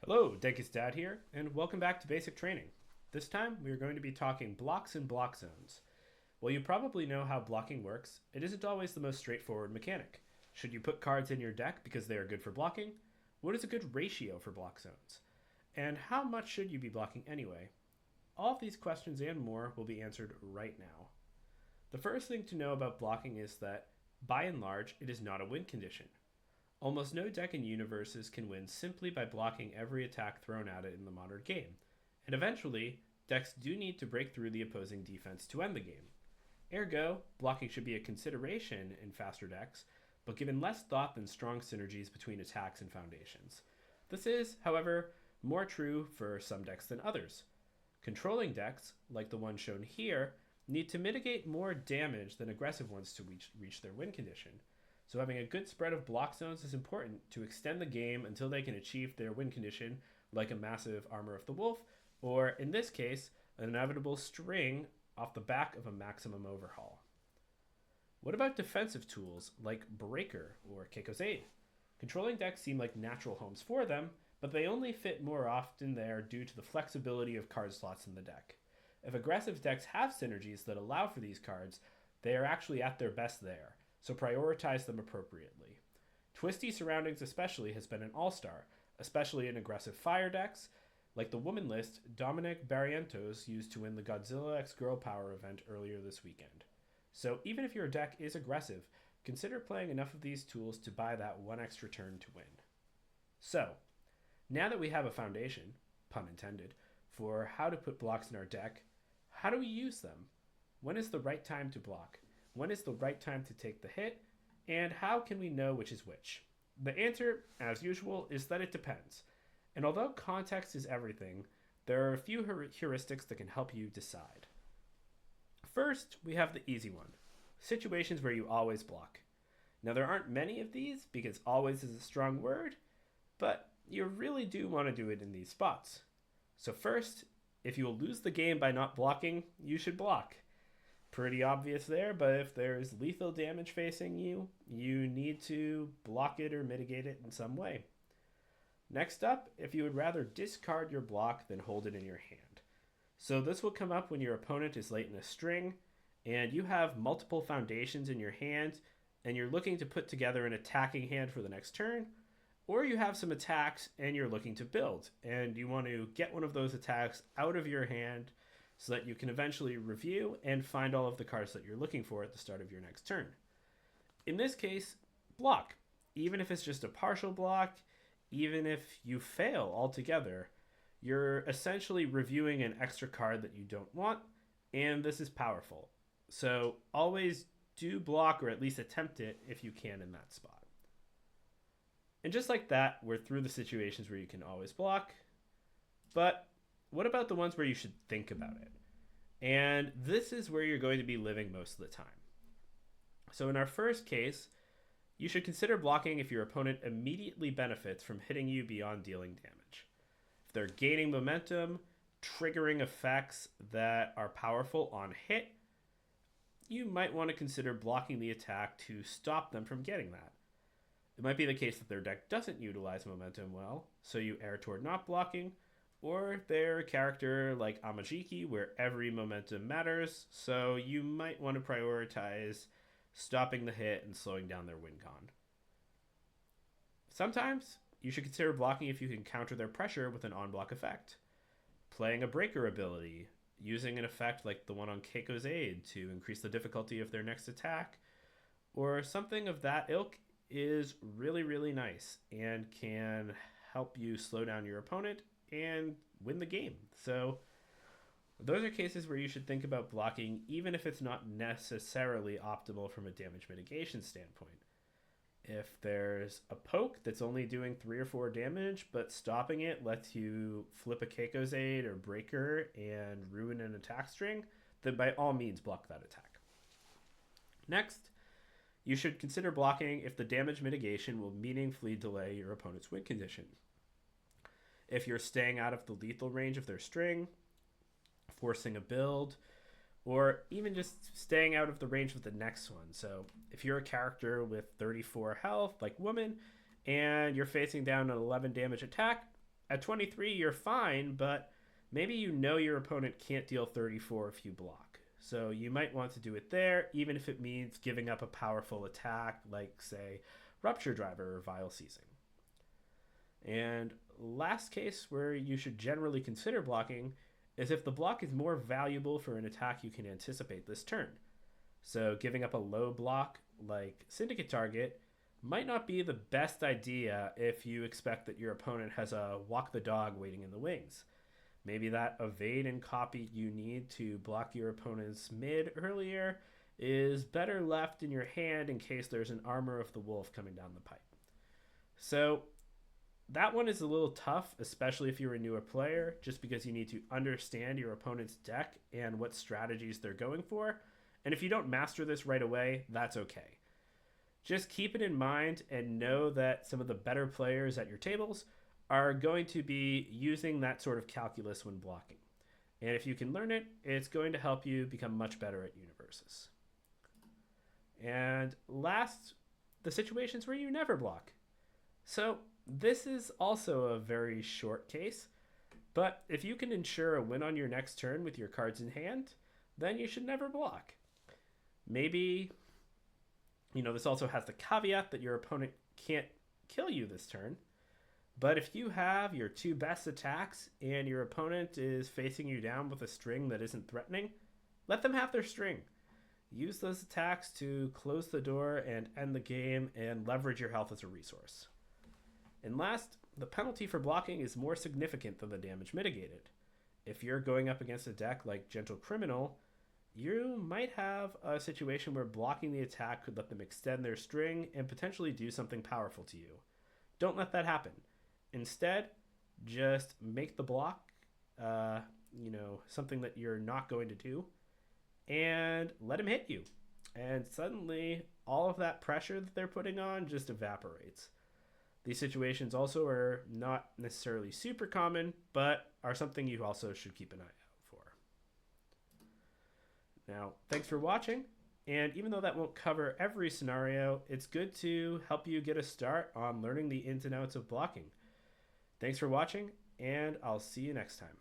Hello, Denk's Dad here, and welcome back to Basic Training. This time, we are going to be talking blocks and block zones. While you probably know how blocking works, it isn't always the most straightforward mechanic. Should you put cards in your deck because they are good for blocking? What is a good ratio for block zones? And how much should you be blocking anyway? All of these questions and more will be answered right now. The first thing to know about blocking is that, by and large, it is not a win condition. Almost no deck in Universus can win simply by blocking every attack thrown at it in the modern game, and eventually, decks do need to break through the opposing defense to end the game. Ergo, blocking should be a consideration in faster decks, but given less thought than strong synergies between attacks and foundations. This is, however, more true for some decks than others. Controlling decks, like the one shown here, need to mitigate more damage than aggressive ones to reach their win condition. So having a good spread of block zones is important to extend the game until they can achieve their win condition, like a massive Armor of the Wolf, or in this case, an inevitable string off the back of a maximum overhaul. What about defensive tools like Breaker or Keiko's Aid? Controlling decks seem like natural homes for them, but they only fit more often there due to the flexibility of card slots in the deck. If aggressive decks have synergies that allow for these cards, they are actually at their best there, so prioritize them appropriately. Twisty Surroundings especially has been an all-star, especially in aggressive fire decks, like the woman list Dominic Barrientos used to win the Godzilla X Girl Power event earlier this weekend. So even if your deck is aggressive, consider playing enough of these tools to buy that one extra turn to win. So, now that we have a foundation, pun intended, for how to put blocks in our deck, how do we use them? When is the right time to block? When is the right time to take the hit? And how can we know which is which? The answer, as usual, is that it depends. And although context is everything, there are a few heuristics that can help you decide. First, we have the easy one, situations where you always block. Now, there aren't many of these because always is a strong word, but you really do want to do it in these spots. So first, if you will lose the game by not blocking, you should block. Pretty obvious there, but if there's lethal damage facing you, you need to block it or mitigate it in some way. Next up, if you would rather discard your block than hold it in your hand. So this will come up when your opponent is late in a string, and you have multiple foundations in your hand, and you're looking to put together an attacking hand for the next turn, or you have some attacks and you're looking to build, and you want to get one of those attacks out of your hand so that you can eventually review and find all of the cards that you're looking for at the start of your next turn. In this case, block. Even if it's just a partial block, even if you fail altogether, you're essentially reviewing an extra card that you don't want, and this is powerful. So always do block, or at least attempt it if you can in that spot. And just like that, we're through the situations where you can always block, but what about the ones where you should think about it? And this is where you're going to be living most of the time. So in our first case, you should consider blocking if your opponent immediately benefits from hitting you beyond dealing damage. If they're gaining momentum, triggering effects that are powerful on hit, you might want to consider blocking the attack to stop them from getting that. It might be the case that their deck doesn't utilize momentum well, so you err toward not blocking, or their character like Amajiki, where every momentum matters, so you might want to prioritize stopping the hit and slowing down their win con. Sometimes you should consider blocking if you can counter their pressure with an on-block effect. Playing a breaker ability, using an effect like the one on Keiko's Aid to increase the difficulty of their next attack, or something of that ilk is really, really nice and can help you slow down your opponent and win the game. So those are cases where you should think about blocking even if it's not necessarily optimal from a damage mitigation standpoint. If there's a poke that's only doing 3 or 4 damage, but stopping it lets you flip a Keiko's Aid or Breaker and ruin an attack string, then by all means block that attack. Next, you should consider blocking if the damage mitigation will meaningfully delay your opponent's win condition. If you're staying out of the lethal range of their string, forcing a build, or even just staying out of the range of the next one. So if you're a character with 34 health, like Woman, and you're facing down an 11 damage attack, At 23, you're fine, but maybe you know your opponent can't deal 34 if you block. So you might want to do it there, even if it means giving up a powerful attack like, say, Rupture Driver or Vile Seizing. And last case where you should generally consider blocking is if the block is more valuable for an attack you can anticipate this turn. So giving up a low block like Syndicate Target might not be the best idea if you expect that your opponent has a walk the dog waiting in the wings. Maybe that evade and copy you need to block your opponent's mid earlier is better left in your hand in case there's an Armor of the Wolf coming down the pipe. So that one is a little tough, especially if you're a newer player, just because you need to understand your opponent's deck and what strategies they're going for. And if you don't master this right away, that's okay. Just keep it in mind and know that some of the better players at your tables are going to be using that sort of calculus when blocking. And if you can learn it, it's going to help you become much better at Universus. And last, the situations where you never block. So this is also a very short case, but if you can ensure a win on your next turn with your cards in hand, then you should never block. Maybe, this also has the caveat that your opponent can't kill you this turn. But if you have your two best attacks and your opponent is facing you down with a string that isn't threatening, let them have their string. Use those attacks to close the door and end the game and leverage your health as a resource. And last, the penalty for blocking is more significant than the damage mitigated. If you're going up against a deck like Gentle Criminal, you might have a situation where blocking the attack could let them extend their string and potentially do something powerful to you. Don't let that happen. Instead, just make the block, something that you're not going to do, and let them hit you. And suddenly, all of that pressure that they're putting on just evaporates. These situations also are not necessarily super common, but are something you also should keep an eye out for. Now, thanks for watching. And even though that won't cover every scenario, it's good to help you get a start on learning the ins and outs of blocking. Thanks for watching, and I'll see you next time.